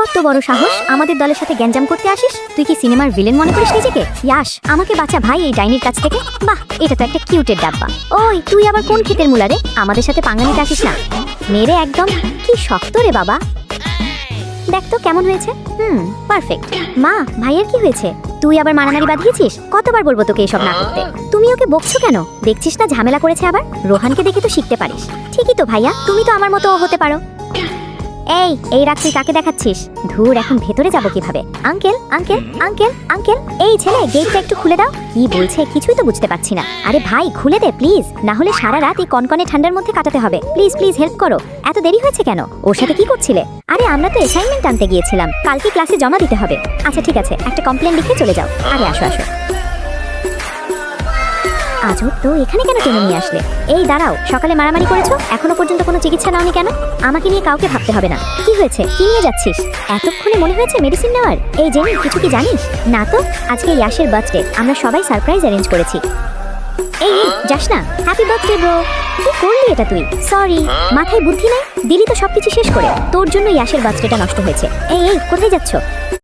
কত বড় সাহস আমাদের দলের সাথে গ্যাঞ্জাম করতে আসিস? তুই কি সিনেমার ভিলেন মনে করিস নিজেকে? ইয়াশ, আমাকে বাঁচা ভাই এই ডাইনির কাছ থেকে। বাহ, এটা তো একটা কিউটের ডাব্বা। ওই তুই আবার কোন ক্ষেতের মুলা রে? আমাদের সাথে পাঙ্গা নিতে আসিস না। মেরে একদম কি শক্ত রে বাবা। দেখ তো কেমন হয়েছে। পারফেক্ট। মা, ভাইয়ের কি হয়েছে? তুই আবার মারামারি বাঁধিয়েছিস? কতবার বলবো তোকে এসব না করতে। তুমি ওকে বকছো কেন? দেখছিস না ঝামেলা করেছে আবার। রোহানকে দেখে তো শিখতে পারিস। ঠিকই তো ভাইয়া, তুমি তো আমার মতো হতে পারো। এই রাখ, তুই কাকে দেখাচ্ছিস? ধুর, এখন ভেতরে যাব কিভাবে? আঙ্কেল আঙ্কেল আঙ্কেল আঙ্কেল, এই ছেলে গেটটা একটু খুলে দাও। কি বলছে কিছুই তো বুঝতে পারছি না। আরে ভাই খুলে দে প্লিজ, না হলে সারা রাত এই কনকনে ঠান্ডার মধ্যে কাটাতে হবে। প্লিজ প্লিজ হেল্প করো। এত দেরি হয়েছে কেন? ওর সাথে কি করছিলে? আরে আমরা তো অ্যাসাইনমেন্ট আনতে গিয়েছিলাম, কালকে ক্লাসে জমা দিতে হবে। আচ্ছা ঠিক আছে, একটা কমপ্লেন লিখে চলে যাও। আরে আসো আসো। আজব তো, এখানে কেন টেনে নিয়ে আসলে? এই দাঁড়াও, সকালে মারামারি করেছো, এখনো পর্যন্ত কোনো চিকিৎসা নাওনি কেন? আমাকে নিয়ে কাউকে ভাবতে হবে না। কি হয়েছে? কি নিয়ে যাচ্ছিস? এতক্ষণে মনে হয়েছে মেডিসিন নেওয়ার। এই জেনি, কিছু কি জানিস? না তো, আজকে ইয়াশের বার্থডে, আমরা সবাই সারপ্রাইজ অ্যারেঞ্জ করেছি। এই যাস না। Happy birthday bro. কি করলি এটা তুই? সরি, মাথায় বুদ্ধি নাই? দিলি তো সবকিছু শেষ করে। তোর জন্য ইয়াশের বার্থডেটা নষ্ট হয়েছে। এই কোথায় যাচ্ছ?